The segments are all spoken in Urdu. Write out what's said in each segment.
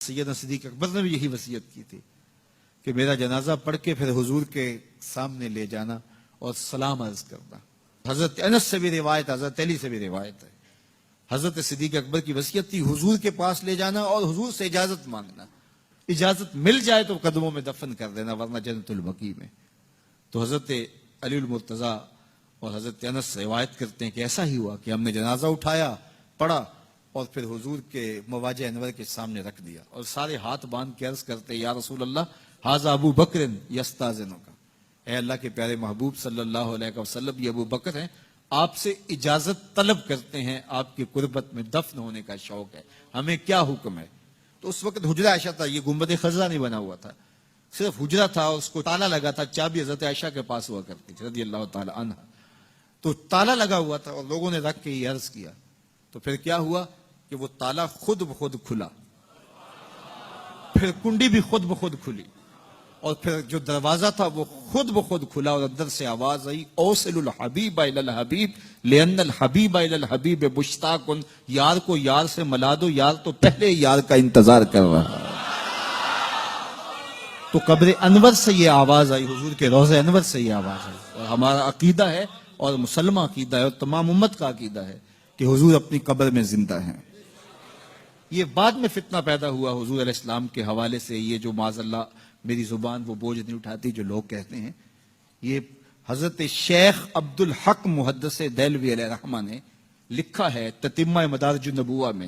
سیدنا صدیق اکبر نے بھی یہی وصیت کی تھی کہ میرا جنازہ پڑھ کے پھر حضور کے سامنے لے جانا اور سلام عرض کرنا۔ حضرت انس سے بھی روایت، حضرت علی سے بھی روایت ہے، حضرت صدیق اکبر کی وصیت تھی حضور کے پاس لے جانا اور حضور سے اجازت مانگنا، اجازت مل جائے تو قدموں میں دفن کر دینا ورنہ جنت البقیع میں۔ تو حضرت علی المرتضیٰ اور حضرت انس روایت کرتے ہیں کہ ایسا ہی ہوا کہ ہم نے جنازہ اٹھایا، پڑھا اور پھر حضور کے مواجہ انور کے سامنے رکھ دیا اور سارے ہاتھ باندھ کے عرض کرتے یا رسول اللہ ھذا ابو بکر یستاذنک، اے اللہ کے پیارے محبوب صلی اللہ علیہ وسلم، یہ ابو بکر ہیں، آپ سے اجازت طلب کرتے ہیں، آپ کی قربت میں دفن ہونے کا شوق ہے، ہمیں کیا حکم ہے؟ تو اس وقت حجرہ عائشہ تھا، یہ گنبد خضرا نہیں بنا ہوا تھا، صرف حجرہ تھا اور اس کو تالا لگا تھا، چابی حضرت عائشہ کے پاس ہوا کرتی تھی رضی اللہ تعالی عنہ، تو تالا لگا ہوا تھا اور لوگوں نے رکھ کے یہ عرض کیا، تو پھر کیا ہوا کہ وہ تالا خود بخود کھلا، پھر کنڈی بھی خود بخود کھلی اور پھر جو دروازہ تھا وہ خود بخود کھلا اور اندر سے آواز آئی اوصل الحبیب الی الحبیب لان الحبیب الی الحبیب مشتاق، یار کو یار سے ملا دو، یار تو پہلے یار کا انتظار کر رہا ہے۔ تو قبر انور سے یہ آواز آئی، حضور کے روضہ انور سے یہ آواز آئی، اور ہمارا عقیدہ ہے اور مسلمہ عقیدہ ہے اور تمام امت کا عقیدہ ہے کہ حضور اپنی قبر میں زندہ ہیں۔ یہ بعد میں فتنہ پیدا ہوا حضور علیہ السلام کے حوالے سے، یہ جو معاذ اللہ میری زبان وہ بوجھ نہیں اٹھاتی جو لوگ کہتے ہیں، یہ حضرت شیخ عبد الحق محدث دہلوی علیہ رحمہ نے لکھا ہے تتمہ مدارج النبوہ میں۔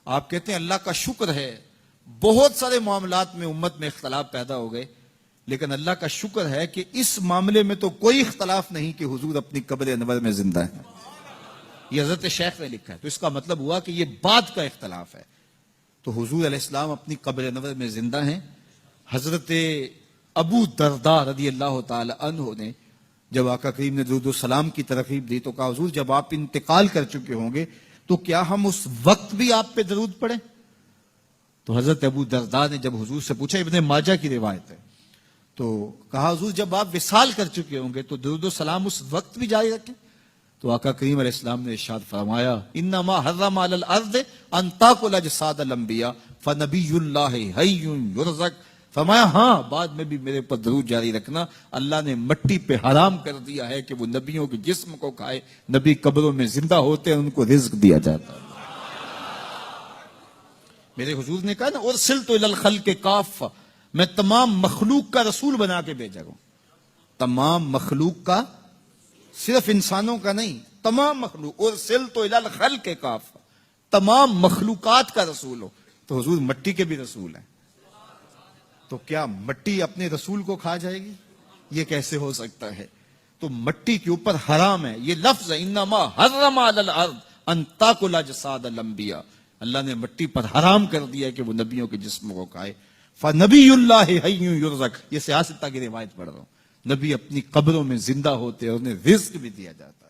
آپ کہتے ہیں اللہ کا شکر ہے بہت سارے معاملات میں امت میں اختلاف پیدا ہو گئے، لیکن اللہ کا شکر ہے کہ اس معاملے میں تو کوئی اختلاف نہیں کہ حضور اپنی قبر انور میں زندہ ہیں۔ یہ حضرت شیخ نے لکھا ہے، تو اس کا مطلب ہوا کہ یہ بعد کا اختلاف ہے۔ تو حضور علیہ السلام اپنی قبر انور میں زندہ ہیں۔ حضرت ابو درداء رضی اللہ تعالی عنہ نے جب آقا کریم نے درود و سلام کی ترغیب دی تو کہا حضور جب آپ انتقال کر چکے ہوں گے تو کیا ہم اس وقت بھی آپ پہ درود پڑھیں؟ تو حضرت ابو درداء نے جب حضور سے پوچھا، ابن ماجہ کی روایت ہے، تو کہا حضور جب آپ وصال کر چکے ہوں گے تو درود و سلام اس وقت بھی جاری رکھیں؟ تو آقا کریم علیہ السلام نے ارشاد فرمایا انما حرم علی الارض ان تاکل اجساد الانبیاء فنبی اللہ حی یرزق، فرمایا ہاں بعد میں بھی میرے پر درود جاری رکھنا، اللہ نے مٹی پہ حرام کر دیا ہے کہ وہ نبیوں کے جسم کو کھائے، نبی قبروں میں زندہ ہوتے ہیں ان کو رزق دیا جاتا ہے۔ میرے حضور نے کہا نا ارسلت الی الخلق کافہ، میں تمام مخلوق کا رسول بنا کے بھیجا ہوں، تمام مخلوق کا، صرف انسانوں کا نہیں، تمام مخلوق، ارسلت الی الخلق کافہ، تمام مخلوقات کا رسول ہو۔ تو حضور مٹی کے بھی رسول ہیں، تو کیا مٹی اپنے رسول کو کھا جائے گی؟ یہ کیسے ہو سکتا ہے؟ تو مٹی کے اوپر حرام ہے، یہ لفظ ہے انما حرم علی الارض ان تاکل اجساد الانبیاء، اللہ نے مٹی پر حرام کر دیا کہ وہ نبیوں کے جسم کو کھائے۔ فنبی اللہ حی یرزق، یہ سیاستہ کی روایت پڑھ رہا ہوں، نبی اپنی قبروں میں زندہ ہوتے اور انہیں رزق بھی دیا جاتا۔